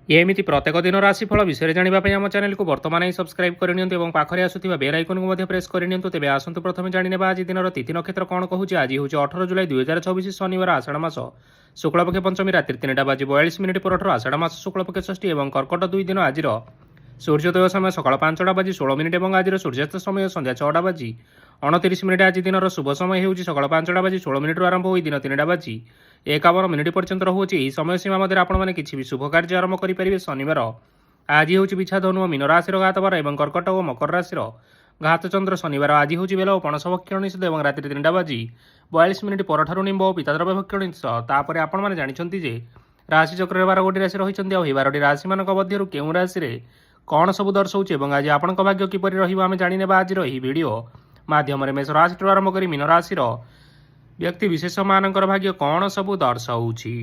ଏମିତି ପ୍ରତ୍ୟେକ ଦିନ ରାଶିଫଳ ବିଷୟରେ ଜାଣିବା ପାଇଁ ଆମ ଚ୍ୟାନେଲକୁ ବର୍ତ୍ତମାନ ହିଁ ସବସ୍କ୍ରାଇବ୍ କରିନିଅନ୍ତୁ ଏବଂ ପାଖରେ ଆସୁଥିବା ବେଲ୍ ଆଇକନକୁ ମଧ୍ୟ ପ୍ରେସ୍ କରିନିଅନ୍ତୁ। ତେବେ ଆସନ୍ତୁ ପ୍ରଥମେ ଜାଣିନେବା ଆଜି ଦିନର ତିଥି ନକ୍ଷତ୍ର କ'ଣ କହୁଛି। ଆଜି ହେଉଛି 18 ଜୁଲାଇ 2024 ଶନିବାର ଆଷାଢ଼ ମାସ ଶୁକ୍ଳପକ୍ଷ ପଞ୍ଚମୀ ରାତ୍ରି 3ଟା ବାଜି 42 ମିନିଟ୍ ପରଠାରୁ ଆଷାଢ଼ ମାସ ଶୁକ୍ଳପକ୍ଷ ଷଷ୍ଠୀ ଏବଂ କର୍କଟ 2 ଦିନ ଆଜିର ସୂର୍ଯ୍ୟୋଦୟ ସମୟ ସକାଳ 5ଟା ବାଜି 16 ମିନିଟ୍ ଏବଂ ଆଜିର ସୂର୍ଯ୍ୟାସ୍ତ ସମୟ ସନ୍ଧ୍ୟା 6ଟା ବାଜି 29 ମିନିଟ୍। ଆଜି ଦିନର ଶୁଭ ସମୟ ହେଉଛି ସକାଳ 5ଟା ବାଜି 16 ମିନିଟ୍ରୁ ଆରମ୍ଭ ହୋଇ ଦିନ 3ଟା ବାଜି 51 ମିନିଟ୍ ପର୍ଯ୍ୟନ୍ତ ରହୁଛି। ଏହି ସମୟ ସୀମା ମଧ୍ୟରେ ଆପଣମାନେ କିଛି ବି ଶୁଭ କାର୍ଯ୍ୟ ଆରମ୍ଭ କରିପାରିବେ। ଶନିବାର ଆଜି ହେଉଛି ବିଛା ଧନୁ ଓ ମୀନ ରାଶିର ଘାତବାର ଏବଂ କର୍କଟ ଓ ମକର ରାଶିର ଘାତଚନ୍ଦ୍ର। ଶନିବାର ଆଜି ହେଉଛି ବେଲ ଓ ପଣସ ଭକ୍ଷଣ ନିଷେଧ ଏବଂ ରାତ୍ରି 3ଟା ବାଜି 42 ମିନିଟ୍ ପରଠାରୁ ନିମ୍ବ ଓ ପିତାଦ୍ରବ୍ୟ ଭକ୍ଷଣ ନିଷେଧ। ତାପରେ ଆପଣମାନେ ଜାଣିଛନ୍ତି ଯେ ରାଶିଚକ୍ରରେ 12ଗୋଟି ରାଶି ରହିଛନ୍ତି ଆଉ ଏହି 12ଟି ରାଶିମାନଙ୍କ ମଧ୍ୟରୁ କେଉଁ ରାଶିରେ କ'ଣ ସବୁ ଦର୍ଶାଉଛି ଏବଂ ଆଜି ଆପଣଙ୍କ ଭାଗ୍ୟ କିପରି ରହିବ ଆମେ ଜାଣିନେବା ଆଜିର ଏହି ଭିଡ଼ିଓ ମାଧ୍ୟମରେ। ମେଷ ରାଶିଠାରୁ ଆରମ୍ଭ କରି ମୀନ ରାଶିର ବ୍ୟକ୍ତି ବିଶେଷମାନଙ୍କର ଭାଗ୍ୟ କ'ଣ ସବୁ ଦର୍ଶାଉଛି।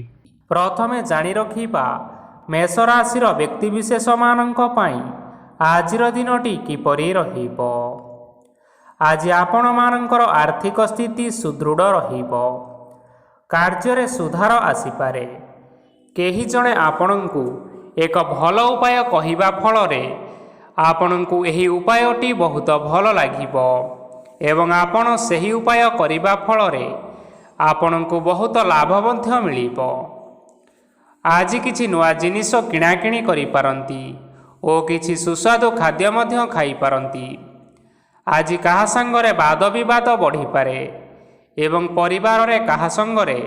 ପ୍ରଥମେ ଜାଣି ରଖିବା ମେଷ ରାଶିର ବ୍ୟକ୍ତିବିଶେଷମାନଙ୍କ ପାଇଁ ଆଜିର ଦିନଟି କିପରି ରହିବ। ଆଜି ଆପଣମାନଙ୍କର ଆର୍ଥିକ ସ୍ଥିତି ସୁଦୃଢ଼ ରହିବ। କାର୍ଯ୍ୟରେ ସୁଧାର ଆସିପାରେ। କେହି ଜଣେ ଆପଣଙ୍କୁ ଏକ ଭଲ ଉପାୟ କହିବା ଫଳରେ ଆପଣଙ୍କୁ ଏହି ଉପାୟଟି ବହୁତ ଭଲ ଲାଗିବ ଏବଂ ଆପଣ ସେହି ଉପାୟ କରିବା ଫଳରେ ଆପଣଙ୍କୁ ବହୁତ ଲାଭ ମଧ୍ୟ ମିଳିବ। ଆଜି କିଛି ନୂଆ ଜିନିଷ କିଣାକିଣି କରିପାରନ୍ତି ଓ କିଛି ସୁସ୍ୱାଦୁ ଖାଦ୍ୟ ମଧ୍ୟ ଖାଇପାରନ୍ତି। ଆଜି କାହା ସାଙ୍ଗରେ ବାଦ ବିବାଦ ବଢ଼ିପାରେ ଏବଂ ପରିବାରରେ କାହା ସାଙ୍ଗରେ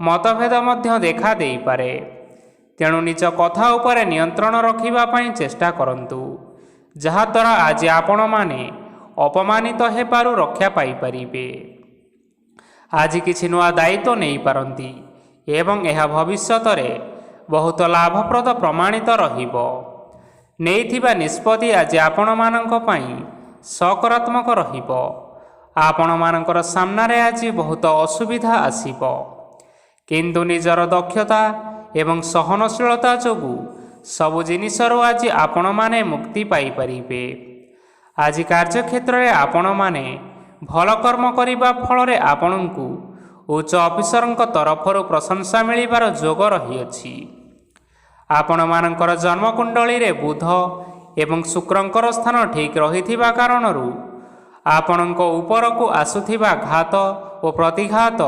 ମତଭେଦ ମଧ୍ୟ ଦେଖା ଦେଇପାରେ। ତେଣୁ ନିଜ କଥା ଉପରେ ନିୟନ୍ତ୍ରଣ ରଖିବା ପାଇଁ ଚେଷ୍ଟା କରନ୍ତୁ, ଯାହାଦ୍ୱାରା ଆଜି ଆପଣମାନେ ଅପମାନିତ ହେବାରୁ ରକ୍ଷା ପାଇପାରିବେ। ଆଜି କିଛି ନୂଆ ଦାୟିତ୍ୱ ନେଇପାରନ୍ତି ଏବଂ ଏହା ଭବିଷ୍ୟତରେ ବହୁତ ଲାଭପ୍ରଦ ପ୍ରମାଣିତ ରହିବ। ନେଇଥିବା ନିଷ୍ପତ୍ତି ଆଜି ଆପଣମାନଙ୍କ ପାଇଁ ସକାରାତ୍ମକ ରହିବ। ଆପଣମାନଙ୍କର ସାମ୍ନାରେ ଆଜି ବହୁତ ଅସୁବିଧା ଆସିବ, କିନ୍ତୁ ନିଜର ଦକ୍ଷତା ଏବଂ ସହନଶୀଳତା ଯୋଗୁଁ ସବୁ ଜିନିଷରୁ ଆଜି ଆପଣମାନେ ମୁକ୍ତି ପାଇପାରିବେ। ଆଜି କାର୍ଯ୍ୟକ୍ଷେତ୍ରରେ ଆପଣମାନେ ଭଲ କର୍ମ କରିବା ଫଳରେ ଆପଣଙ୍କୁ ଉଚ୍ଚ ଅଫିସରଙ୍କ ତରଫରୁ ପ୍ରଶଂସା ମିଳିବାର ଯୋଗ ରହିଅଛି। ଆପଣମାନଙ୍କର ଜନ୍ମକୁଣ୍ଡଳୀରେ ବୁଧ ଏବଂ ଶୁକ୍ରଙ୍କର ସ୍ଥାନ ଠିକ୍ ରହିଥିବା କାରଣରୁ ଆପଣଙ୍କ ଉପରକୁ ଆସୁଥିବା ଘାତ ଓ ପ୍ରତିଘାତ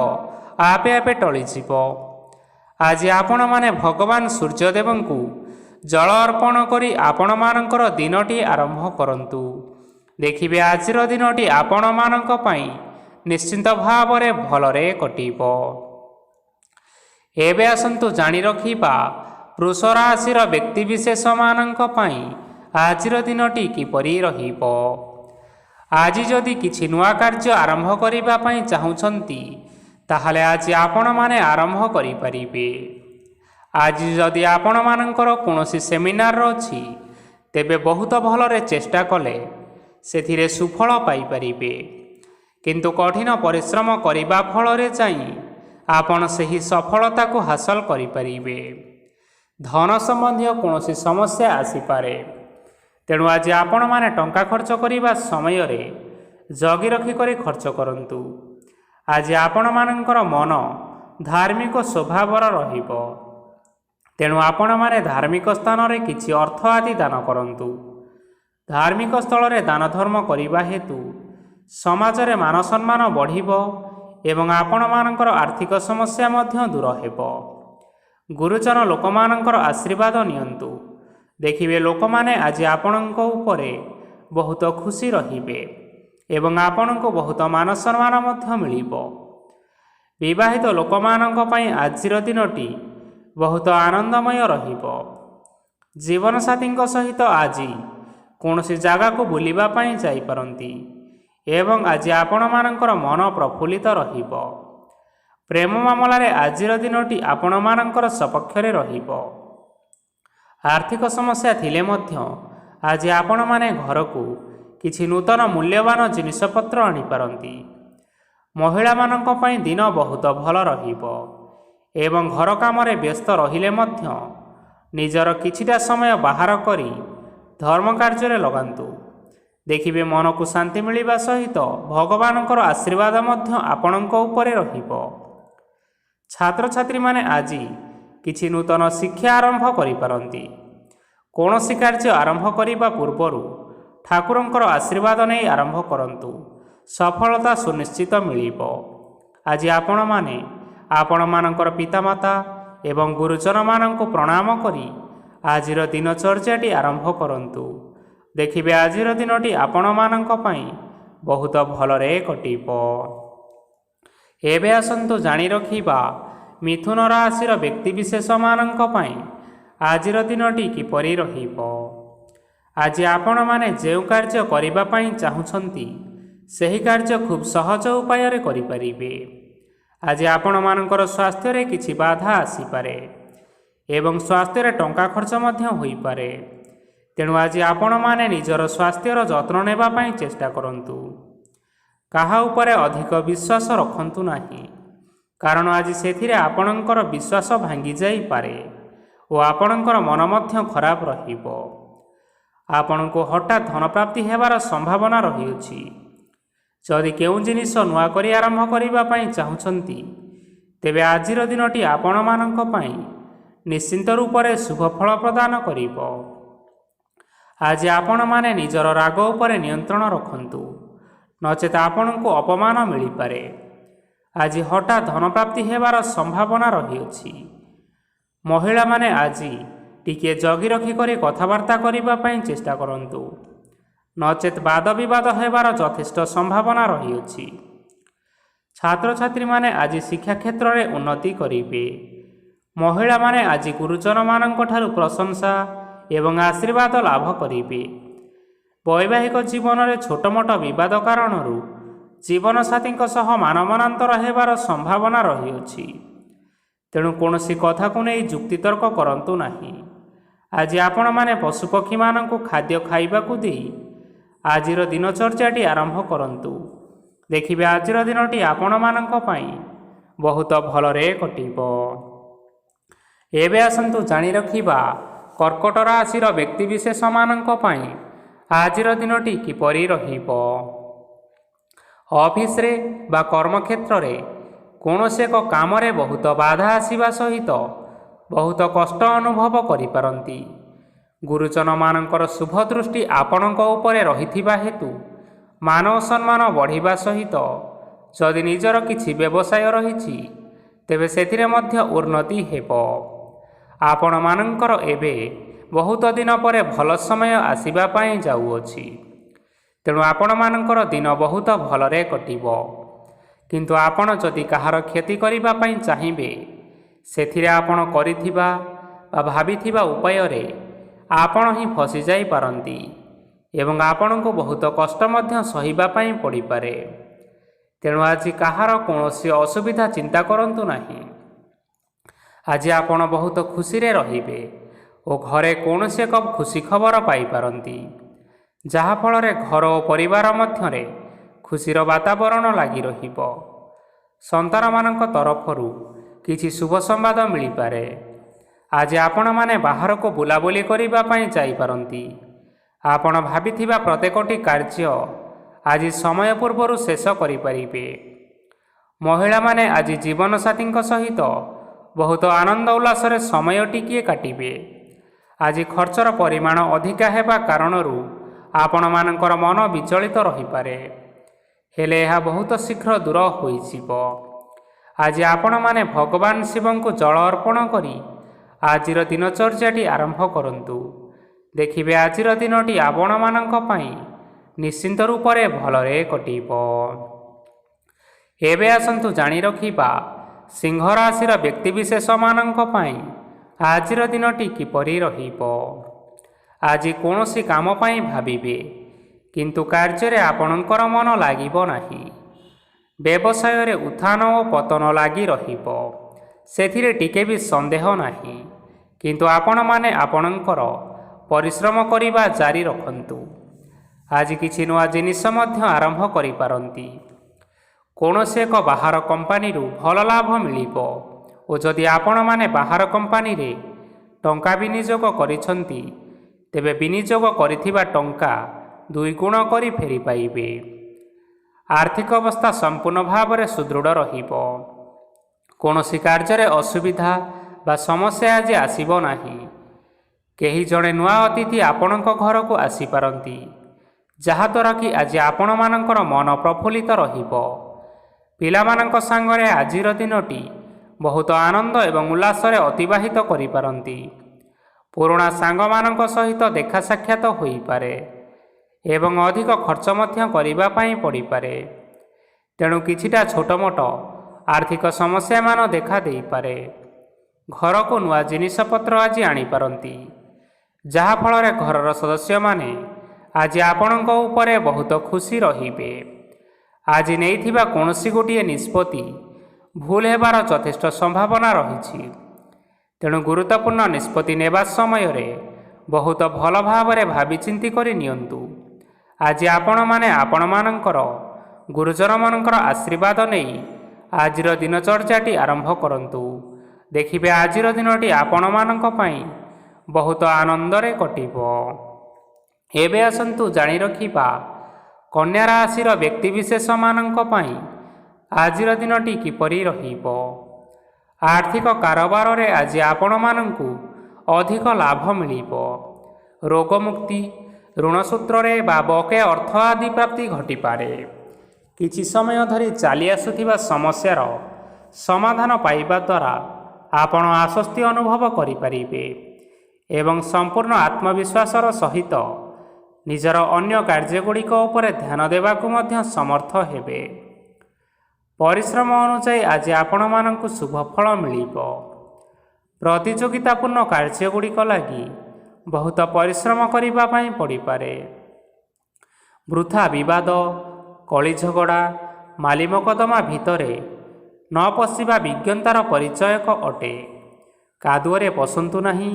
ଆପେ ଆପେ ଟଳିଯିବ। ଆଜି ଆପଣମାନେ ଭଗବାନ ସୂର୍ଯ୍ୟଦେବଙ୍କୁ ଜଳ ଅର୍ପଣ କରି ଆପଣମାନଙ୍କର ଦିନଟି ଆରମ୍ଭ କରନ୍ତୁ। ଦେଖିବେ ଆଜିର ଦିନଟି ଆପଣମାନଙ୍କ ପାଇଁ ନିଶ୍ଚିନ୍ତ ଭାବରେ ଭଲରେ କଟିବ। ଏବେ ଆସନ୍ତୁ ଜାଣି ରଖିବା ବୃଷ ରାଶିର ବ୍ୟକ୍ତିବିଶେଷମାନଙ୍କ ପାଇଁ ଆଜିର ଦିନଟି କିପରି ରହିବ। ଆଜି ଯଦି କିଛି ନୂଆ କାର୍ଯ୍ୟ ଆରମ୍ଭ କରିବା ପାଇଁ ଚାହୁଁଛନ୍ତି ତାହେଲେ ଆଜି ଆପଣମାନେ ଆରମ୍ଭ କରିପାରିବେ। ଆଜି ଯଦି ଆପଣମାନଙ୍କର କୌଣସି ସେମିନାର ଅଛି ତେବେ ବହୁତ ଭଲରେ ଚେଷ୍ଟା କଲେ ସେଥିରେ ସୁଫଳ ପାଇପାରିବେ, କିନ୍ତୁ କଠିନ ପରିଶ୍ରମ କରିବା ଫଳରେ ଯାଇ ଆପଣ ସେହି ସଫଳତାକୁ ହାସଲ କରିପାରିବେ। ଧନ ସମ୍ବନ୍ଧୀୟ କୌଣସି ସମସ୍ୟା ଆସିପାରେ, ତେଣୁ ଆଜି ଆପଣମାନେ ଟଙ୍କା ଖର୍ଚ୍ଚ କରିବା ସମୟରେ ଜଗି ରଖି କରି ଖର୍ଚ୍ଚ କରନ୍ତୁ। ଆଜି ଆପଣମାନଙ୍କର ମନ ଧାର୍ମିକ ସ୍ୱଭାବର ରହିବ, ତେଣୁ ଆପଣମାନେ ଧାର୍ମିକ ସ୍ଥାନରେ କିଛି ଅର୍ଥ ଆଦି ଦାନ କରନ୍ତୁ। ଧାର୍ମିକ ସ୍ଥଳରେ ଦାନ ଧର୍ମ କରିବା ହେତୁ ସମାଜରେ ମାନ ସମ୍ମାନ ବଢ଼ିବ ଏବଂ ଆପଣମାନଙ୍କର ଆର୍ଥିକ ସମସ୍ୟା ମଧ୍ୟ ଦୂର ହେବ। ଗୁରୁଜନ ଲୋକମାନଙ୍କର ଆଶୀର୍ବାଦ ନିଅନ୍ତୁ। ଦେଖିବେ ଲୋକମାନେ ଆଜି ଆପଣଙ୍କ ଉପରେ ବହୁତ ଖୁସି ରହିବେ ଏବଂ ଆପଣଙ୍କୁ ବହୁତ ମାନ ସମ୍ମାନ ମଧ୍ୟ ମିଳିବ। ବିବାହିତ ଲୋକମାନଙ୍କ ପାଇଁ ଆଜିର ଦିନଟି ବହୁତ ଆନନ୍ଦମୟ ରହିବ। ଜୀବନସାଥୀଙ୍କ ସହିତ ଆଜି କୌଣସି ଜାଗାକୁ ବୁଲିବା ପାଇଁ ଯାଇପାରନ୍ତି ଏବଂ ଆଜି ଆପଣମାନଙ୍କର ମନ ପ୍ରଫୁଲ୍ଲିତ ରହିବ। ପ୍ରେମ ମାମଲାରେ ଆଜିର ଦିନଟି ଆପଣମାନଙ୍କର ସପକ୍ଷରେ ରହିବ। ଆର୍ଥିକ ସମସ୍ୟା ଥିଲେ ମଧ୍ୟ ଆଜି ଆପଣମାନେ ଘରକୁ କିଛି ନୂତନ ମୂଲ୍ୟବାନ ଜିନିଷପତ୍ର ଆଣିପାରନ୍ତି। ମହିଳାମାନଙ୍କ ପାଇଁ ଦିନ ବହୁତ ଭଲ ରହିବ ଏବଂ ଘର କାମରେ ବ୍ୟସ୍ତ ରହିଲେ ମଧ୍ୟ ନିଜର କିଛିଟା ସମୟ ବାହାର କରି ଧର୍ମ କାର୍ଯ୍ୟରେ ଲଗାନ୍ତୁ। ଦେଖିବେ ମନକୁ ଶାନ୍ତି ମିଳିବା ସହିତ ଭଗବାନଙ୍କର ଆଶୀର୍ବାଦ ମଧ୍ୟ ଆପଣଙ୍କ ଉପରେ ରହିବ। ଛାତ୍ରଛାତ୍ରୀମାନେ ଆଜି କିଛି ନୂତନ ଶିକ୍ଷା ଆରମ୍ଭ କରିପାରନ୍ତି କୌଣସି କାର୍ଯ୍ୟ ଆରମ୍ଭ କରିବା ପୂର୍ବରୁ ଠାକୁରଙ୍କର ଆଶୀର୍ବାଦ ନେଇ ଆରମ୍ଭ କରନ୍ତୁ, ସଫଳତା ସୁନିଶ୍ଚିତ ମିଳିବ। ଆଜି ଆପଣମାନେ ଆପଣମାନଙ୍କର ପିତାମାତା ଏବଂ ଗୁରୁଜନମାନଙ୍କୁ ପ୍ରଣାମ କରି ଆଜିର ଦିନଚର୍ଯ୍ୟାଟି ଆରମ୍ଭ କରନ୍ତୁ। ଦେଖିବେ ଆଜିର ଦିନଟି ଆପଣମାନଙ୍କ ପାଇଁ ବହୁତ ଭଲରେ କଟିବ। ଏବେ ଆସନ୍ତୁ ଜାଣି ରଖିବା ମିଥୁନ ରାଶିର ବ୍ୟକ୍ତିବିଶେଷମାନଙ୍କ ପାଇଁ ଆଜିର ଦିନଟି କିପରି ରହିବ। ଆଜି ଆପଣମାନେ ଯେଉଁ କାର୍ଯ୍ୟ କରିବା ପାଇଁ ଚାହୁଁଛନ୍ତି ସେହି କାର୍ଯ୍ୟ ଖୁବ୍ ସହଜ ଉପାୟରେ କରିପାରିବେ। ଆଜି ଆପଣମାନଙ୍କର ସ୍ୱାସ୍ଥ୍ୟରେ କିଛି ବାଧା ଆସିପାରେ ଏବଂ ସ୍ୱାସ୍ଥ୍ୟରେ ଟଙ୍କା ଖର୍ଚ୍ଚ ମଧ୍ୟ ହୋଇପାରେ। ତେଣୁ ଆଜି ଆପଣମାନେ ନିଜର ସ୍ୱାସ୍ଥ୍ୟର ଯତ୍ନ ନେବା ପାଇଁ ଚେଷ୍ଟା କରନ୍ତୁ। କାହା ଉପରେ ଅଧିକ ବିଶ୍ୱାସ ରଖନ୍ତୁ ନାହିଁ, କାରଣ ଆଜି ସେଥିରେ ଆପଣଙ୍କର ବିଶ୍ୱାସ ଭାଙ୍ଗି ଯାଇପାରେ ଓ ଆପଣଙ୍କର ମନ ମଧ୍ୟ ଖରାପ ରହିବ। ଆପଣଙ୍କୁ ହଠାତ୍ ଧନପ୍ରାପ୍ତି ହେବାର ସମ୍ଭାବନା ରହିଅଛି। ଯଦି କେଉଁ ଜିନିଷ ନୂଆ କରି ଆରମ୍ଭ କରିବା ପାଇଁ ଚାହୁଁଛନ୍ତି, ତେବେ ଆଜିର ଦିନଟି ଆପଣମାନଙ୍କ ପାଇଁ ନିଶ୍ଚିନ୍ତ ରୂପରେ ଶୁଭ ଫଳ ପ୍ରଦାନ କରିବ। ଆଜି ଆପଣମାନେ ନିଜର ରାଗ ଉପରେ ନିୟନ୍ତ୍ରଣ ରଖନ୍ତୁ, ନଚେତ୍ ଆପଣଙ୍କୁ ଅପମାନ ମିଳିପାରେ। ଆଜି ହଠାତ୍ ଧନପ୍ରାପ୍ତି ହେବାର ସମ୍ଭାବନା ରହିଅଛି। ମହିଳାମାନେ ଆଜି ଟିକିଏ ଜଗି ରଖି କରି କଥାବାର୍ତ୍ତା କରିବା ପାଇଁ ଚେଷ୍ଟା କରନ୍ତୁ, ନଚେତ୍ ବାଦ ବିବାଦ ହେବାର ଯଥେଷ୍ଟ ସମ୍ଭାବନା ରହିଅଛି। ଛାତ୍ରଛାତ୍ରୀମାନେ ଆଜି ଶିକ୍ଷା କ୍ଷେତ୍ରରେ ଉନ୍ନତି କରିବେ। ମହିଳାମାନେ ଆଜି ଗୁରୁଜନମାନଙ୍କ ଠାରୁ ପ୍ରଶଂସା ଏବଂ ଆଶୀର୍ବାଦ ଲାଭ କରିବେ। ବୈବାହିକ ଜୀବନରେ ଛୋଟମୋଟ ବିବାଦ କାରଣରୁ ଜୀବନସାଥୀଙ୍କ ସହ ମାନମନାନ୍ତର ହେବାର ସମ୍ଭାବନା ରହିଅଛି। ତେଣୁ କୌଣସି କଥାକୁ ନେଇ ଯୁକ୍ତିତର୍କ କରନ୍ତୁ ନାହିଁ। ଆଜି ଆପଣମାନେ ପଶୁପକ୍ଷୀମାନଙ୍କୁ ଖାଦ୍ୟ ଖାଇବାକୁ ଦେଇ ଆଜିର ଦିନଚର୍ଯ୍ୟାଟି ଆରମ୍ଭ କରନ୍ତୁ। ଦେଖିବେ ଆଜିର ଦିନଟି ଆପଣମାନଙ୍କ ପାଇଁ ବହୁତ ଭଲରେ କଟିବ। ଏବେ ଆସନ୍ତୁ ଜାଣି ରଖିବା କର୍କଟ ରାଶିର ବ୍ୟକ୍ତିବିଶେଷମାନଙ୍କ ପାଇଁ ଆଜିର ଦିନଟି କିପରି ରହିବ। ଅଫିସରେ ବା କର୍ମକ୍ଷେତ୍ରରେ କୌଣସି ଏକ କାମରେ ବହୁତ ବାଧା ଆସିବା ସହିତ ବହୁତ କଷ୍ଟ ଅନୁଭବ କରିପାରନ୍ତି। ଗୁରୁଜନମାନଙ୍କର ଶୁଭ ଦୃଷ୍ଟି ଆପଣଙ୍କ ଉପରେ ରହିଥିବା ହେତୁ ମାନ ଓ ସମ୍ମାନ ବଢ଼ିବା ସହିତ ଯଦି ନିଜର କିଛି ବ୍ୟବସାୟ ରହିଛି, ତେବେ ସେଥିରେ ମଧ୍ୟ ଉନ୍ନତି ହେବ। ଆପଣମାନଙ୍କର ଏବେ ବହୁତ ଦିନ ପରେ ଭଲ ସମୟ ଆସିବା ପାଇଁ ଯାଉଅଛି। ତେଣୁ ଆପଣମାନଙ୍କର ଦିନ ବହୁତ ଭଲରେ କଟିବ। କିନ୍ତୁ ଆପଣ ଯଦି କାହାର କ୍ଷତି କରିବା ପାଇଁ ଚାହିଁବେ, ସେଥିରେ ଆପଣ କରିଥିବା ବା ଭାବିଥିବା ଉପାୟରେ ଆପଣ ହିଁ ଫସିଯାଇପାରନ୍ତି ଏବଂ ଆପଣଙ୍କୁ ବହୁତ କଷ୍ଟ ମଧ୍ୟ ସହିବା ପାଇଁ ପଡ଼ିପାରେ। ତେଣୁ ଆଜି କାହାର କୌଣସି ଅସୁବିଧା ଚିନ୍ତା କରନ୍ତୁ ନାହିଁ। ଆଜି ଆପଣ ବହୁତ ଖୁସିରେ ରହିବେ ଓ ଘରେ କୌଣସି ଏକ ଖୁସି ଖବର ପାଇପାରନ୍ତି, ଯାହାଫଳରେ ଘର ଓ ପରିବାର ମଧ୍ୟରେ ଖୁସିର ବାତାବରଣ ଲାଗି ରହିବ। ସନ୍ତାନମାନଙ୍କ ତରଫରୁ କିଛି ଶୁଭ ସମ୍ବାଦ ମିଳିପାରେ। ଆଜି ଆପଣମାନେ ବାହାରକୁ ବୁଲାବୁଲି କରିବା ପାଇଁ ଯାଇପାରନ୍ତି। ଆପଣ ଭାବିଥିବା ପ୍ରତ୍ୟେକଟି କାର୍ଯ୍ୟ ଆଜି ସମୟ ପୂର୍ବରୁ ଶେଷ କରିପାରିବେ। ମହିଳାମାନେ ଆଜି ଜୀବନସାଥୀଙ୍କ ସହିତ ବହୁତ ଆନନ୍ଦ ଉଲ୍ଲାସରେ ସମୟ ଟିକିଏ କାଟିବେ। ଆଜି ଖର୍ଚ୍ଚର ପରିମାଣ ଅଧିକା ହେବା କାରଣରୁ ଆପଣମାନଙ୍କର ମନ ବିଚଳିତ ରହିପାରେ, ହେଲେ ଏହା ବହୁତ ଶୀଘ୍ର ଦୂର ହୋଇଯିବ। ଆଜି ଆପଣମାନେ ଭଗବାନ ଶିବଙ୍କୁ ଜଳ ଅର୍ପଣ କରି ଆଜିର ଦିନଚର୍ଯ୍ୟାଟି ଆରମ୍ଭ କରନ୍ତୁ। ଦେଖିବେ ଆଜିର ଦିନଟି ଆପଣମାନଙ୍କ ପାଇଁ ନିଶ୍ଚିନ୍ତ ରୂପରେ ଭଲରେ କଟିବ। ଏବେ ଆସନ୍ତୁ ଜାଣି ରଖିବା ସିଂହ ରାଶିର ବ୍ୟକ୍ତିବିଶେଷମାନଙ୍କ ପାଇଁ ଆଜିର ଦିନଟି କିପରି ରହିବ। ଆଜି କୌଣସି କାମ ପାଇଁ ଭାବିବେ, କିନ୍ତୁ କାର୍ଯ୍ୟରେ ଆପଣଙ୍କର ମନ ଲାଗିବ ନାହିଁ। ବ୍ୟବସାୟରେ ଉତ୍ଥାନ ଓ ପତନ ଲାଗି ରହିବ, ସେଥିରେ ଟିକେ ବି ସନ୍ଦେହ ନାହିଁ। କିନ୍ତୁ ଆପଣମାନେ ଆପଣଙ୍କର ପରିଶ୍ରମ କରିବା ଜାରି ରଖନ୍ତୁ। ଆଜି କିଛି ନୂଆ ଜିନିଷ ମଧ୍ୟ ଆରମ୍ଭ କରିପାରନ୍ତି। କୌଣସି ଏକ ବାହାର କମ୍ପାନୀରୁ ଭଲ ଲାଭ ମିଳିବ ଓ ଯଦି ଆପଣମାନେ ବାହାର କମ୍ପାନୀରେ ଟଙ୍କା ବିନିଯୋଗ କରିଛନ୍ତି, ତେବେ ବିନିଯୋଗ କରିଥିବା ଟଙ୍କା 2 ଗୁଣ କରି ଫେରି ପାଇବେ। ଆର୍ଥିକ ଅବସ୍ଥା ସମ୍ପୂର୍ଣ୍ଣ ଭାବରେ ସୁଦୃଢ଼ ରହିବ। କୌଣସି କାର୍ଯ୍ୟରେ ଅସୁବିଧା ବା ସମସ୍ୟା ଆଜି ଆସିବ ନାହିଁ। କେହି ଜଣେ ନୂଆ ଅତିଥି ଆପଣଙ୍କ ଘରକୁ ଆସିପାରନ୍ତି, ଯାହାଦ୍ୱାରା କି ଆଜି ଆପଣମାନଙ୍କର ମନ ପ୍ରଫୁଲ୍ଲିତ ରହିବ। ପିଲାମାନଙ୍କ ସାଙ୍ଗରେ ଆଜିର ଦିନଟି ବହୁତ ଆନନ୍ଦ ଏବଂ ଉଲ୍ଲାସରେ ଅତିବାହିତ କରିପାରନ୍ତି। ପୁରୁଣା ସାଙ୍ଗମାନଙ୍କ ସହିତ ଦେଖା ସାକ୍ଷାତ ହୋଇପାରେ ଏବଂ ଅଧିକ ଖର୍ଚ୍ଚ ମଧ୍ୟ କରିବା ପାଇଁ ପଡ଼ିପାରେ। ତେଣୁ କିଛିଟା ଛୋଟମୋଟ ଆର୍ଥିକ ସମସ୍ୟାମାନ ଦେଖା ଦେଇପାରେ। ଘରକୁ ନୂଆ ଜିନିଷପତ୍ର ଆଜି ଆଣିପାରନ୍ତି, ଯାହାଫଳରେ ଘରର ସଦସ୍ୟମାନେ ଆଜି ଆପଣଙ୍କ ଉପରେ ବହୁତ ଖୁସି ରହିବେ। ଆଜି ନେଇଥିବା କୌଣସି ଗୋଟିଏ ନିଷ୍ପତ୍ତି ଭୁଲ ହେବାର ଯଥେଷ୍ଟ ସମ୍ଭାବନା ରହିଛି। ତେଣୁ ଗୁରୁତ୍ୱପୂର୍ଣ୍ଣ ନିଷ୍ପତ୍ତି ନେବା ସମୟରେ ବହୁତ ଭଲ ଭାବରେ ଭାବିଚିନ୍ତି କରି ନିଅନ୍ତୁ। ଆଜି ଆପଣମାନେ ଆପଣମାନଙ୍କର ଗୁରୁଜନମାନଙ୍କର ଆଶୀର୍ବାଦ ନେଇ ଆଜିର ଦିନଚର୍ଯ୍ୟାଟି ଆରମ୍ଭ କରନ୍ତୁ। ଦେଖିବେ ଆଜିର ଦିନଟି ଆପଣମାନଙ୍କ ପାଇଁ ବହୁତ ଆନନ୍ଦରେ କଟିବ। ଏବେ ଆସନ୍ତୁ ଜାଣି ରଖିବା କନ୍ୟା ରାଶିର ବ୍ୟକ୍ତିବିଶେଷମାନଙ୍କ ପାଇଁ ଆଜିର ଦିନଟି କିପରି ରହିବ। ଆର୍ଥିକ କାରବାରରେ ଆଜି ଆପଣମାନଙ୍କୁ ଅଧିକ ଲାଭ ମିଳିବ। ରୋଗମୁକ୍ତି, ଋଣ ସୂତ୍ରରେ ବା ବକେୟା ଅର୍ଥ ଆଦି ପ୍ରାପ୍ତି ଘଟିପାରେ। କିଛି ସମୟ ଧରି ଚାଲି ଆସୁଥିବା ସମସ୍ୟାର ସମାଧାନ ପାଇବା ଦ୍ୱାରା ଆପଣ ଆଶ୍ୱସ୍ତି ଅନୁଭବ କରିପାରିବେ ଏବଂ ସମ୍ପୂର୍ଣ୍ଣ ଆତ୍ମବିଶ୍ୱାସର ସହିତ ନିଜର ଅନ୍ୟ କାର୍ଯ୍ୟଗୁଡ଼ିକ ଉପରେ ଧ୍ୟାନ ଦେବାକୁ ମଧ୍ୟ ସମର୍ଥ ହେବେ। ପରିଶ୍ରମ ଅନୁଯାୟୀ ଆଜି ଆପଣମାନଙ୍କୁ ଶୁଭଫଳ ମିଳିବ। ପ୍ରତିଯୋଗିତାପୂର୍ଣ୍ଣ କାର୍ଯ୍ୟଗୁଡ଼ିକ ଲାଗି ବହୁତ ପରିଶ୍ରମ କରିବା ପାଇଁ ପଡ଼ିପାରେ। ବୃଥା ବିବାଦ, କଳିଝଗଡ଼ା, ମାଲିମକଦ୍ଦମା ଭିତରେ ନ ପଶିବା ବିଜ୍ଞତାର ପରିଚୟକ ଅଟେ। କାଦୁଅରେ ପଶନ୍ତୁ ନାହିଁ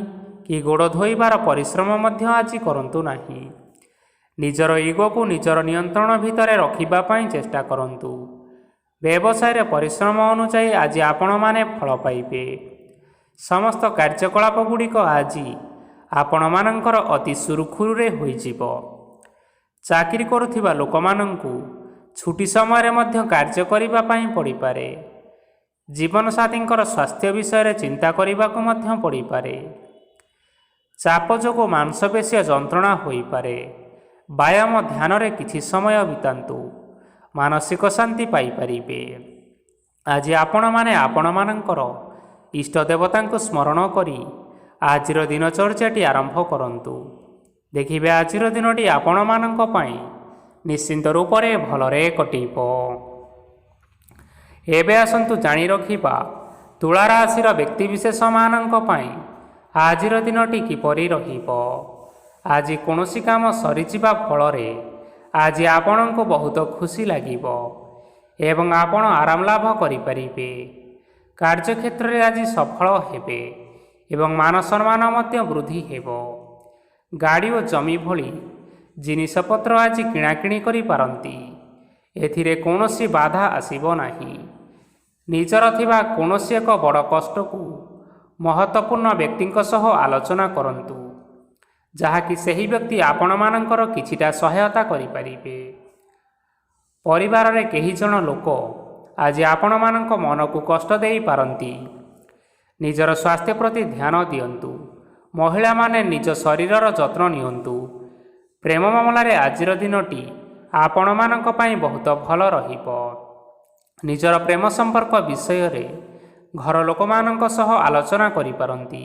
କି ଗୋଡ଼ ଧୋଇବାର ପରିଶ୍ରମ ମଧ୍ୟ ଆଜି କରନ୍ତୁ ନାହିଁ। ନିଜର ଇଗୋକୁ ନିଜର ନିୟନ୍ତ୍ରଣ ଭିତରେ ରଖିବା ପାଇଁ ଚେଷ୍ଟା କରନ୍ତୁ। ବ୍ୟବସାୟରେ ପରିଶ୍ରମ ଅନୁଯାୟୀ ଆଜି ଆପଣମାନେ ଫଳ ପାଇବେ। ସମସ୍ତ କାର୍ଯ୍ୟକଳାପ ଗୁଡ଼ିକ ଆଜି ଆପଣମାନଙ୍କର ଅତି ସୁରୁଖୁରୁରେ ହୋଇଯିବ। ଚାକିରି କରୁଥିବା ଲୋକମାନଙ୍କୁ ଛୁଟି ସମୟରେ ମଧ୍ୟ କାର୍ଯ୍ୟ କରିବା ପାଇଁ ପଡ଼ିପାରେ। ଜୀବନସାଥୀଙ୍କର ସ୍ୱାସ୍ଥ୍ୟ ବିଷୟରେ ଚିନ୍ତା କରିବାକୁ ମଧ୍ୟ ପଡ଼ିପାରେ। ଚାପ ଯୋଗୁଁ ମାଂସପେଶୀୟ ଯନ୍ତ୍ରଣା ହୋଇପାରେ। ବ୍ୟାୟାମ ଧ୍ୟାନରେ କିଛି ସମୟ ବିତାନ୍ତୁ, ମାନସିକ ଶାନ୍ତି ପାଇପାରିବେ। ଆଜି ଆପଣମାନେ ଆପଣମାନଙ୍କର ଇଷ୍ଟ ଦେବତାଙ୍କୁ ସ୍ମରଣ କରି ଆଜିର ଦିନଚର୍ଯ୍ୟାଟି ଆରମ୍ଭ କରନ୍ତୁ। ଦେଖିବେ ଆଜିର ଦିନଟି ଆପଣମାନଙ୍କ ପାଇଁ ନିଶ୍ଚିନ୍ତ ରୂପରେ ଭଲରେ କଟିବ। ଏବେ ଆସନ୍ତୁ ଜାଣି ରଖିବା ତୁଳା ରାଶିର ବ୍ୟକ୍ତିବିଶେଷମାନଙ୍କ ପାଇଁ ଆଜିର ଦିନଟି କିପରି ରହିବ। ଆଜି କୌଣସି କାମ ସରିଯିବା ଫଳରେ ଆଜି ଆପଣଙ୍କୁ ବହୁତ ଖୁସି ଲାଗିବ ଏବଂ ଆପଣ ଆରାମ ଲାଭ କରିପାରିବେ। କାର୍ଯ୍ୟକ୍ଷେତ୍ରରେ ଆଜି ସଫଳ ହେବେ ଏବଂ ମାନ ସମ୍ମାନ ମଧ୍ୟ ବୃଦ୍ଧି ହେବ। ଗାଡ଼ି ଓ ଜମି ଭଳି ଜିନିଷପତ୍ର ଆଜି କିଣାକିଣି କରିପାରନ୍ତି। ଏଥିରେ କୌଣସି ବାଧା ଆସିବ ନାହିଁ। ନିଜର ଥିବା କୌଣସି ଏକ ବଡ଼ କଷ୍ଟକୁ ମହତ୍ତ୍ୱପୂର୍ଣ୍ଣ ବ୍ୟକ୍ତିଙ୍କ ସହ ଆଲୋଚନା କରନ୍ତୁ, ଯାହାକି ସେହି ବ୍ୟକ୍ତି ଆପଣମାନଙ୍କର କିଛିଟା ସହାୟତା କରିପାରିବେ। ପରିବାରରେ କେହି ଜଣ ଲୋକ ଆଜି ଆପଣମାନଙ୍କ ମନକୁ କଷ୍ଟ ଦେଇପାରନ୍ତି। ନିଜର ସ୍ୱାସ୍ଥ୍ୟ ପ୍ରତି ଧ୍ୟାନ ଦିଅନ୍ତୁ। ମହିଳାମାନେ ନିଜ ଶରୀରର ଯତ୍ନ ନିଅନ୍ତୁ। ପ୍ରେମ ମାମଲାରେ ଆଜିର ଦିନଟି ଆପଣମାନଙ୍କ ପାଇଁ ବହୁତ ଭଲ ରହିବ। ନିଜର ପ୍ରେମ ସମ୍ପର୍କ ବିଷୟରେ ଘର ଲୋକମାନଙ୍କ ସହ ଆଲୋଚନା କରିପାରନ୍ତି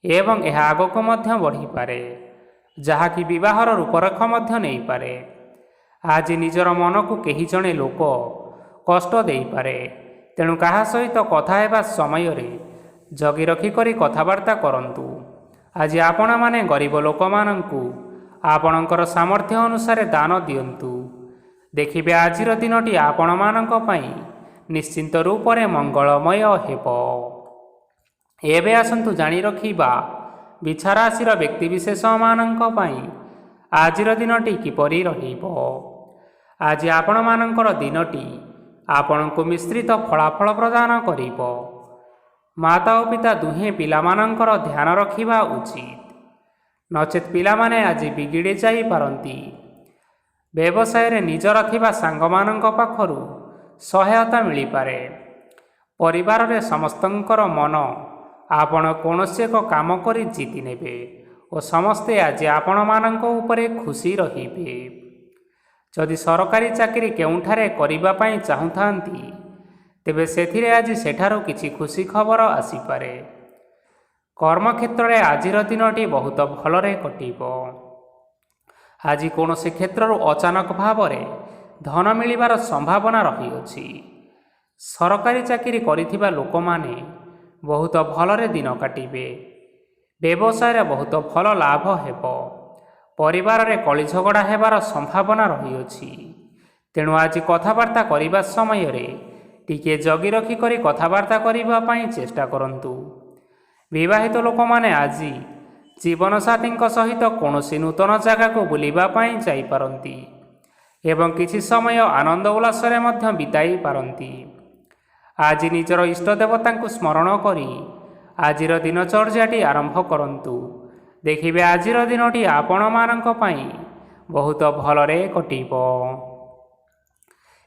ଏବଂ ଏହା ଆଗକୁ ମଧ୍ୟ ବଢ଼ିପାରେ, ଯାହାକି ବିବାହର ରୂପରେଖ ମଧ୍ୟ ନେଇପାରେ। ଆଜି ନିଜର ମନକୁ କେହି ଜଣେ ଲୋକ କଷ୍ଟ ଦେଇପାରେ, ତେଣୁ କାହା ସହିତ କଥା ହେବା ସମୟରେ ଜଗି ରଖିକରି କଥାବାର୍ତ୍ତା କରନ୍ତୁ। ଆଜି ଆପଣମାନେ ଗରିବ ଲୋକମାନଙ୍କୁ ଆପଣଙ୍କର ସାମର୍ଥ୍ୟ ଅନୁସାରେ ଦାନ ଦିଅନ୍ତୁ। ଦେଖିବେ ଆଜିର ଦିନଟି ଆପଣମାନଙ୍କ ପାଇଁ ନିଶ୍ଚିନ୍ତ ରୂପରେ ମଙ୍ଗଳମୟ ହେବ। ଏବେ ଆସନ୍ତୁ ଜାଣି ରଖିବା ବିଛା ରାଶିର ବ୍ୟକ୍ତିବିଶେଷମାନଙ୍କ ପାଇଁ ଆଜିର ଦିନଟି କିପରି ରହିବ। ଆଜି ଆପଣମାନଙ୍କର ଦିନଟି ଆପଣଙ୍କୁ ମିଶ୍ରିତ ଫଳାଫଳ ପ୍ରଦାନ କରିବ। ମାତା ଓ ପିତା ଦୁହେଁ ପିଲାମାନଙ୍କର ଧ୍ୟାନ ରଖିବା ଉଚିତ, ନଚେତ୍ ପିଲାମାନେ ଆଜି ବିଗିଡ଼ି ଯାଇପାରନ୍ତି। ବ୍ୟବସାୟରେ ନିଜର ଥିବା ସାଙ୍ଗମାନଙ୍କ ପାଖରୁ ସହାୟତା ମିଳିପାରେ। ପରିବାରରେ ସମସ୍ତଙ୍କର ମନ ଆପଣ କୌଣସି ଏକ କାମ କରି ଜିତି ନେବେ ଓ ସମସ୍ତେ ଆଜି ଆପଣମାନଙ୍କ ଉପରେ ଖୁସି ରହିବେ। ଯଦି ସରକାରୀ ଚାକିରି କେଉଁଠାରେ କରିବା ପାଇଁ ଚାହୁଁଥାନ୍ତି, ତେବେ ସେଥିରେ ଆଜି ସେଠାରୁ କିଛି ଖୁସି ଖବର ଆସିପାରେ। କର୍ମକ୍ଷେତ୍ରରେ ଆଜିର ଦିନଟି ବହୁତ ଭଲରେ କଟିବ। ଆଜି କୌଣସି କ୍ଷେତ୍ରରୁ ଅଚାନକ ଭାବରେ ଧନ ମିଳିବାର ସମ୍ଭାବନା ରହିଅଛି। ସରକାରୀ ଚାକିରି କରିଥିବା ଲୋକମାନେ ବହୁତ ଭଲରେ ଦିନ କାଟିବେ। ବ୍ୟବସାୟରେ ବହୁତ ଭଲ ଲାଭ ହେବ। ପରିବାରରେ କଳିଝଗଡ଼ା ହେବାର ସମ୍ଭାବନା ରହିଅଛି। ତେଣୁ ଆଜି କଥାବାର୍ତ୍ତା କରିବା ସମୟରେ ଟିକିଏ ଜଗି ରଖି କରି କଥାବାର୍ତ୍ତା କରିବା ପାଇଁ ଚେଷ୍ଟା କରନ୍ତୁ। ବିବାହିତ ଲୋକମାନେ ଆଜି ଜୀବନସାଥୀଙ୍କ ସହିତ କୌଣସି ନୂତନ ଜାଗାକୁ ବୁଲିବା ପାଇଁ ଯାଇପାରନ୍ତି ଏବଂ କିଛି ସମୟ ଆନନ୍ଦ ଉଲ୍ଲାସରେ ମଧ୍ୟ ବିତାଇ ପାରନ୍ତି। ଆଜି ନିଜର ଇଷ୍ଟ ଦେବତାଙ୍କୁ ସ୍ମରଣ କରି ଆଜିର ଦିନଚର୍ଯ୍ୟାଟି ଆରମ୍ଭ କରନ୍ତୁ। ଦେଖିବେ ଆଜିର ଦିନଟି ଆପଣମାନଙ୍କ ପାଇଁ ବହୁତ ଭଲରେ କଟିବ।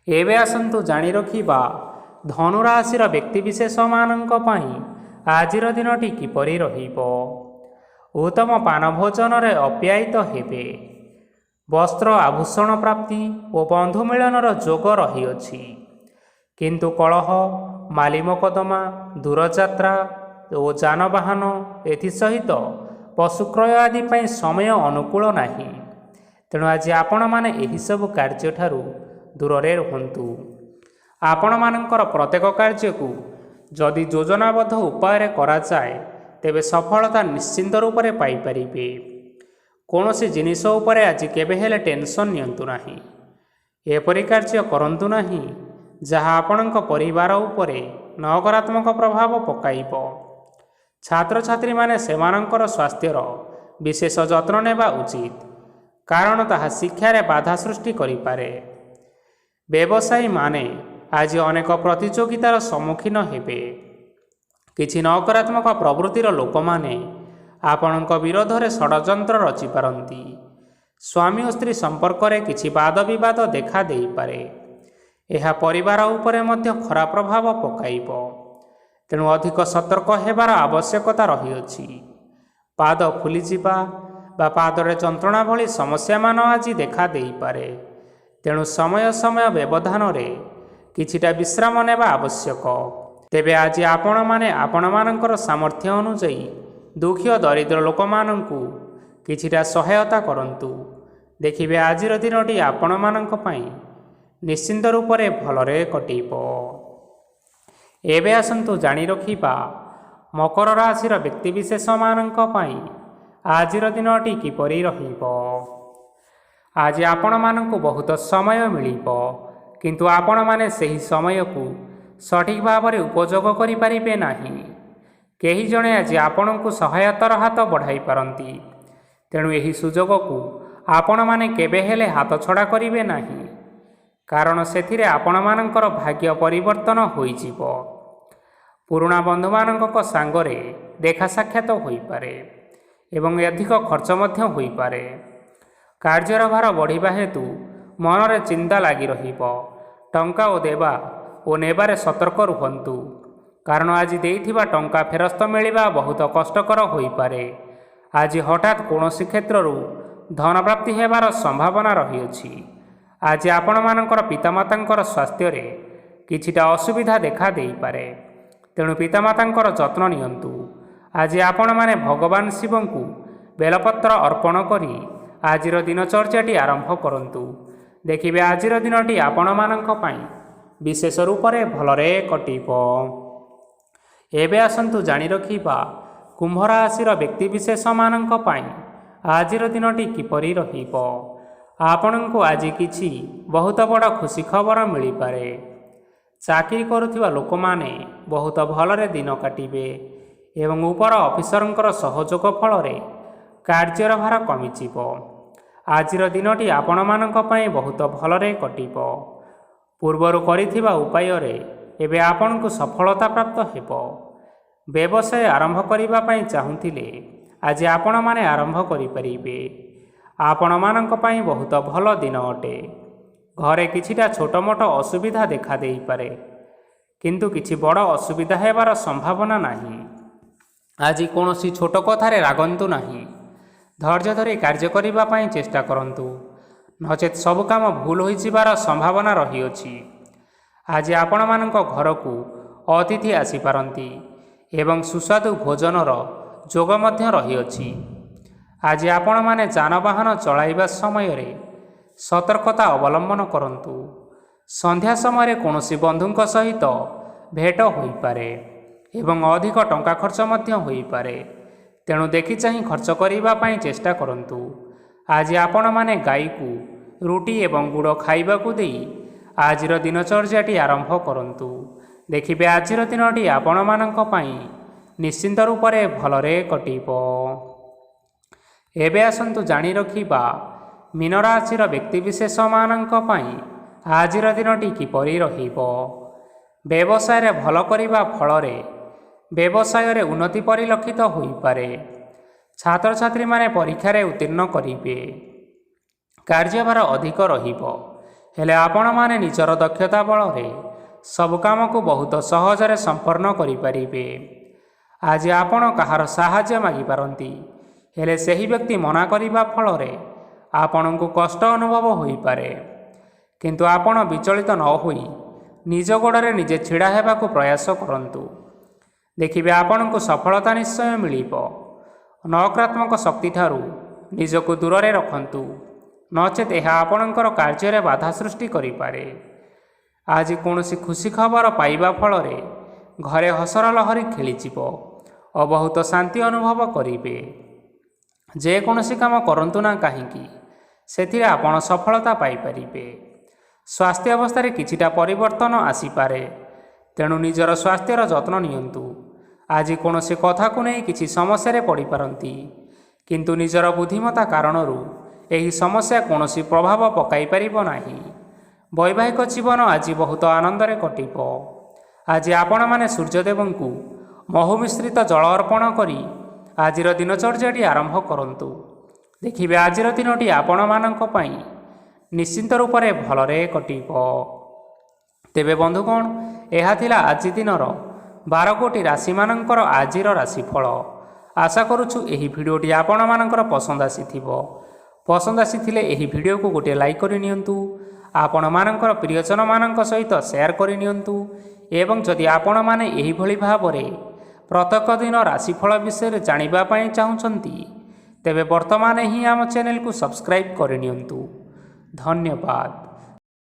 ଏବେ ଆସନ୍ତୁ ଜାଣି ରଖିବା ଧନୁରାଶିର ବ୍ୟକ୍ତିବିଶେଷମାନଙ୍କ ପାଇଁ ଆଜିର ଦିନଟି କିପରି ରହିବ। ଉତ୍ତମ ପାନ ଭୋଜନରେ ଅପ୍ୟାୟିତ ହେବେ। ବସ୍ତ୍ର ଆଭୂଷଣ ପ୍ରାପ୍ତି ଓ ବନ୍ଧୁ ମିଳନର ଯୋଗ ରହିଅଛି। କିନ୍ତୁ କଳହ, ମାଲି ମକଦ୍ଦମା, ଦୂରଯାତ୍ରା ଓ ଯାନବାହନ ଏଥିସହିତ ପଶୁକ୍ରୟ ଆଦି ପାଇଁ ସମୟ ଅନୁକୂଳ ନାହିଁ। ତେଣୁ ଆଜି ଆପଣମାନେ ଏହିସବୁ କାର୍ଯ୍ୟଠାରୁ ଦୂରରେ ରୁହନ୍ତୁ। ଆପଣମାନଙ୍କର ପ୍ରତ୍ୟେକ କାର୍ଯ୍ୟକୁ ଯଦି ଯୋଜନାବଦ୍ଧ ଉପାୟରେ କରାଯାଏ, ତେବେ ସଫଳତା ନିଶ୍ଚିନ୍ତ ରୂପରେ ପାଇପାରିବେ। କୌଣସି ଜିନିଷ ଉପରେ ଆଜି କେବେ ହେଲେ ଟେନସନ୍ ନିଅନ୍ତୁ ନାହିଁ। ଏପରି କାର୍ଯ୍ୟ କରନ୍ତୁ ନାହିଁ ଯାହା ଆପଣଙ୍କ ପରିବାର ଉପରେ ନକାରାତ୍ମକ ପ୍ରଭାବ ପକାଇବ। ଛାତ୍ରଛାତ୍ରୀମାନେ ସେମାନଙ୍କର ସ୍ୱାସ୍ଥ୍ୟର ବିଶେଷ ଯତ୍ନ ନେବା ଉଚିତ, କାରଣ ତାହା ଶିକ୍ଷାରେ ବାଧା ସୃଷ୍ଟି କରିପାରେ। ବ୍ୟବସାୟୀମାନେ ଆଜି ଅନେକ ପ୍ରତିଯୋଗିତାର ସମ୍ମୁଖୀନ ହେବେ। କିଛି ନକାରାତ୍ମକ ପ୍ରବୃତ୍ତିର ଲୋକମାନେ ଆପଣଙ୍କ ବିରୋଧରେ ଷଡ଼ଯନ୍ତ୍ର ରଚିପାରନ୍ତି। ସ୍ୱାମୀ ଓ ସ୍ତ୍ରୀ ସମ୍ପର୍କରେ କିଛି ବାଦ ବିବାଦ ଦେଖା ଦେଇପାରେ। ଏହା ପରିବାର ଉପରେ ମଧ୍ୟ ଖରାପ ପ୍ରଭାବ ପକାଇବ। ତେଣୁ ଅଧିକ ସତର୍କ ହେବାର ଆବଶ୍ୟକତା ରହିଅଛି। ପାଦ ଫୁଲିଯିବା ବା ପାଦରେ ଯନ୍ତ୍ରଣା ଭଳି ସମସ୍ୟାମାନ ଆଜି ଦେଖା ଦେଇପାରେ। ତେଣୁ ସମୟ ସମୟ ବ୍ୟବଧାନରେ କିଛିଟା ବିଶ୍ରାମ ନେବା ଆବଶ୍ୟକ। ତେବେ ଆଜି ଆପଣମାନେ ଆପଣମାନଙ୍କର ସାମର୍ଥ୍ୟ ଅନୁଯାୟୀ ଦୁଃଖୀ ଓ ଦରିଦ୍ର ଲୋକମାନଙ୍କୁ କିଛିଟା ସହାୟତା କରନ୍ତୁ। ଦେଖିବେ ଆଜିର ଦିନଟି ଆପଣମାନଙ୍କ ପାଇଁ ନିଶ୍ଚିନ୍ତ ରୂପରେ ଭଲରେ କଟିବ। ଏବେ ଆସନ୍ତୁ ଜାଣି ରଖିବା ମକର ରାଶିର ବ୍ୟକ୍ତିବିଶେଷମାନଙ୍କ ପାଇଁ ଆଜିର ଦିନଟି କିପରି ରହିବ। ଆଜି ଆପଣମାନଙ୍କୁ ବହୁତ ସମୟ ମିଳିବ, କିନ୍ତୁ ଆପଣମାନେ ସେହି ସମୟକୁ ସଠିକ୍ ଭାବରେ ଉପଯୋଗ କରିପାରିବେ ନାହିଁ। କେହି ଜଣେ ଆଜି ଆପଣଙ୍କୁ ସହାୟତାର ହାତ ବଢ଼ାଇ ପାରନ୍ତି। ତେଣୁ ଏହି ସୁଯୋଗକୁ ଆପଣମାନେ କେବେ ହେଲେ ହାତଛଡ଼ା କରିବେ ନାହିଁ, କାରଣ ସେଥିରେ ଆପଣମାନଙ୍କର ଭାଗ୍ୟ ପରିବର୍ତ୍ତନ ହୋଇଯିବ। ପୁରୁଣା ବନ୍ଧୁମାନଙ୍କ ସାଙ୍ଗରେ ଦେଖା ସାକ୍ଷାତ ହୋଇପାରେ ଏବଂ ଅଧିକ ଖର୍ଚ୍ଚ ମଧ୍ୟ ହୋଇପାରେ। କାର୍ଯ୍ୟର ଭାର ବଢ଼ିବା ହେତୁ ମନରେ ଚିନ୍ତା ଲାଗି ରହିବ। ଟଙ୍କା ଦେବା ଓ ନେବାରେ ସତର୍କ ରୁହନ୍ତୁ, କାରଣ ଆଜି ଦେଇଥିବା ଟଙ୍କା ଫେରସ୍ତ ମିଳିବା ବହୁତ କଷ୍ଟକର ହୋଇପାରେ। ଆଜି ହଠାତ୍ କୌଣସି କ୍ଷେତ୍ରରୁ ଧନପ୍ରାପ୍ତି ହେବାର ସମ୍ଭାବନା ରହିଅଛି। ଆଜି ଆପଣମାନଙ୍କର ପିତାମାତାଙ୍କର ସ୍ୱାସ୍ଥ୍ୟରେ କିଛିଟା ଅସୁବିଧା ଦେଖା ଦେଇପାରେ। ତେଣୁ ପିତାମାତାଙ୍କର ଯତ୍ନ ନିଅନ୍ତୁ। ଆଜି ଆପଣମାନେ ଭଗବାନ ଶିବଙ୍କୁ ବେଲପତ୍ର ଅର୍ପଣ କରି ଆଜିର ଦିନଚର୍ଯ୍ୟାଟି ଆରମ୍ଭ କରନ୍ତୁ। ଦେଖିବେ ଆଜିର ଦିନଟି ଆପଣମାନଙ୍କ ପାଇଁ ବିଶେଷ ରୂପରେ ଭଲରେ କଟିବ। ଏବେ ଆସନ୍ତୁ ଜାଣି ରଖିବା କୁମ୍ଭ ରାଶିର ବ୍ୟକ୍ତିବିଶେଷମାନଙ୍କ ପାଇଁ ଆଜିର ଦିନଟି କିପରି ରହିବ। ଆପଣଙ୍କୁ ଆଜି କିଛି ବହୁତ ବଡ଼ ଖୁସି ଖବର ମିଳିପାରେ। ଚାକିରି କରୁଥିବା ଲୋକମାନେ ବହୁତ ଭଲରେ ଦିନ କାଟିବେ ଏବଂ ଉପର ଅଫିସରଙ୍କର ସହଯୋଗ ଫଳରେ କାର୍ଯ୍ୟର ଭାର କମିଯିବ। ଆଜିର ଦିନଟି ଆପଣମାନଙ୍କ ପାଇଁ ବହୁତ ଭଲରେ କଟିବ। ପୂର୍ବରୁ କରିଥିବା ଉପାୟରେ ଏବେ ଆପଣଙ୍କୁ ସଫଳତା ପ୍ରାପ୍ତ ହେବ। ବ୍ୟବସାୟ ଆରମ୍ଭ କରିବା ପାଇଁ ଚାହୁଁଥିଲେ ଆଜି ଆପଣମାନେ ଆରମ୍ଭ କରିପାରିବେ। ଆପଣମାନଙ୍କ ପାଇଁ ବହୁତ ଭଲ ଦିନ ଅଟେ। ଘରେ କିଛିଟା ଛୋଟ ମୋଟ ଅସୁବିଧା ଦେଖା ଦେଇପାରେ, କିନ୍ତୁ କିଛି ବଡ଼ ଅସୁବିଧା ହେବାର ସମ୍ଭାବନା ନାହିଁ। ଆଜି କୌଣସି ଛୋଟ କଥାରେ ରାଗନ୍ତୁ ନାହିଁ। ଧୈର୍ଯ୍ୟ ଧରି କାର୍ଯ୍ୟ କରିବା ପାଇଁ ଚେଷ୍ଟା କରନ୍ତୁ, ନଚେତ୍ ସବୁ କାମ ଭୁଲ ହୋଇଯିବାର ସମ୍ଭାବନା ରହିଅଛି। ଆଜି ଆପଣମାନଙ୍କ ଘରକୁ ଅତିଥି ଆସିପାରନ୍ତି ଏବଂ ସୁସ୍ୱାଦୁ ଭୋଜନର ଯୋଗ ମଧ୍ୟ ରହିଅଛି। ଆଜି ଆପଣମାନେ ଯାନବାହନ ଚଳାଇବା ସମୟରେ ସତର୍କତା ଅବଲମ୍ବନ କରନ୍ତୁ। ସନ୍ଧ୍ୟା ସମୟରେ କୌଣସି ବନ୍ଧୁଙ୍କ ସହିତ ଭେଟ ହୋଇପାରେ ଏବଂ ଅଧିକ ଟଙ୍କା ଖର୍ଚ୍ଚ ମଧ୍ୟ ହୋଇପାରେ, ତେଣୁ ଦେଖି ଚାହିଁ ଖର୍ଚ୍ଚ କରିବା ପାଇଁ ଚେଷ୍ଟା କରନ୍ତୁ। ଆଜି ଆପଣମାନେ ଗାଈକୁ ରୁଟି ଏବଂ ଗୁଡ଼ ଖାଇବାକୁ ଦେଇ ଆଜିର ଦିନଚର୍ଯ୍ୟାଟି ଆରମ୍ଭ କରନ୍ତୁ। ଦେଖିବେ ଆଜିର ଦିନଟି ଆପଣମାନଙ୍କ ପାଇଁ ନିଶ୍ଚିନ୍ତ ରୂପରେ ଭଲରେ କଟିବ। ଏବେ ଆସନ୍ତୁ ଜାଣି ରଖିବା ମୀନ ରାଶିର ବ୍ୟକ୍ତିବିଶେଷମାନଙ୍କ ପାଇଁ ଆଜିର ଦିନଟି କିପରି ରହିବ। ବ୍ୟବସାୟରେ ଭଲ କରିବା ଫଳରେ ବ୍ୟବସାୟରେ ଉନ୍ନତି ପରିଲକ୍ଷିତ ହୋଇପାରେ। ଛାତ୍ରଛାତ୍ରୀମାନେ ପରୀକ୍ଷାରେ ଉତ୍ତୀର୍ଣ୍ଣ କରିବେ। କାର୍ଯ୍ୟଭାର ଅଧିକ ରହିବ, ହେଲେ ଆପଣମାନେ ନିଜର ଦକ୍ଷତା ବଳରେ ସବୁ କାମକୁ ବହୁତ ସହଜରେ ସମ୍ପନ୍ନ କରିପାରିବେ। ଆଜି ଆପଣ କାହାର ସାହାଯ୍ୟ ମାଗିପାରନ୍ତି, ହେଲେ ସେହି ବ୍ୟକ୍ତି ମନା କରିବା ଫଳରେ ଆପଣଙ୍କୁ କଷ୍ଟ ଅନୁଭବ ହୋଇପାରେ। କିନ୍ତୁ ଆପଣ ବିଚଳିତ ନ ହୋଇ ନିଜ ଗୋଡ଼ରେ ନିଜେ ଛିଡ଼ା ହେବାକୁ ପ୍ରୟାସ କରନ୍ତୁ। ଦେଖିବେ ଆପଣଙ୍କୁ ସଫଳତା ନିଶ୍ଚୟ ମିଳିବ। ନକାରାତ୍ମକ ଶକ୍ତିଠାରୁ ନିଜକୁ ଦୂରରେ ରଖନ୍ତୁ, ନଚେତ୍ ଏହା ଆପଣଙ୍କର କାର୍ଯ୍ୟରେ ବାଧା ସୃଷ୍ଟି କରିପାରେ। ଆଜି କୌଣସି ଖୁସି ଖବର ପାଇବା ଫଳରେ ଘରେ ହସର ଲହରୀ ଖେଳିଯିବ ଓ ବହୁତ ଶାନ୍ତି ଅନୁଭବ କରିବେ। ଯେକୌଣସି କାମ କରନ୍ତୁ ନା କାହିଁକି, ସେଥିରେ ଆପଣ ସଫଳତା ପାଇପାରିବେ। ସ୍ୱାସ୍ଥ୍ୟ ଅବସ୍ଥାରେ କିଛିଟା ପରିବର୍ତ୍ତନ ଆସିପାରେ, ତେଣୁ ନିଜର ସ୍ୱାସ୍ଥ୍ୟର ଯତ୍ନ ନିଅନ୍ତୁ। ଆଜି କୌଣସି କଥାକୁ ନେଇ କିଛି ସମସ୍ୟାରେ ପଡ଼ିପାରନ୍ତି, କିନ୍ତୁ ନିଜର ବୁଦ୍ଧିମତ୍ତା କାରଣରୁ ଏହି ସମସ୍ୟା କୌଣସି ପ୍ରଭାବ ପକାଇ ପାରିବ ନାହିଁ। ବୈବାହିକ ଜୀବନ ଆଜି ବହୁତ ଆନନ୍ଦରେ କଟିବ। ଆଜି ଆପଣମାନେ ସୂର୍ଯ୍ୟଦେବଙ୍କୁ ମହୁ ମିଶ୍ରିତ ଜଳ ଅର୍ପଣ କରି ଆଜିର ଦିନଚର୍ଯ୍ୟାଟି ଆରମ୍ଭ କରନ୍ତୁ। ଦେଖିବେ ଆଜିର ଦିନଟି ଆପଣମାନଙ୍କ ପାଇଁ ନିଶ୍ଚିନ୍ତ ରୂପରେ ଭଲରେ କଟିବ। ତେବେ ବନ୍ଧୁଗଣ, ଏହା ଥିଲା ଆଜି ଦିନର 12 ଗୋଟି ରାଶିମାନଙ୍କର ଆଜିର ରାଶିଫଳ। ଆଶା କରୁଛୁ ଏହି ଭିଡ଼ିଓଟି ଆପଣମାନଙ୍କର ପସନ୍ଦ ଆସିଥିବ। ପସନ୍ଦ ଆସିଥିଲେ ଏହି ଭିଡ଼ିଓକୁ ଗୋଟିଏ ଲାଇକ୍ କରିନିଅନ୍ତୁ। ଆପଣମାନଙ୍କର ପ୍ରିୟଜନମାନଙ୍କ ସହିତ ସେୟାର କରିନିଅନ୍ତୁ ଏବଂ ଯଦି ଆପଣମାନେ ଏହିଭଳି ଭାବରେ ପ୍ରତ୍ୟେକ ଦିନ ରାଶିଫଳ ବିଷୟରେ ଜାଣିବା ପାଇଁ ଚାହୁଁଛନ୍ତି, ତେବେ ବର୍ତ୍ତମାନ ହିଁ ଆମ ଚ୍ୟାନେଲକୁ ସବସ୍କ୍ରାଇବ୍ କରିନିଅନ୍ତୁ। ଧନ୍ୟବାଦ।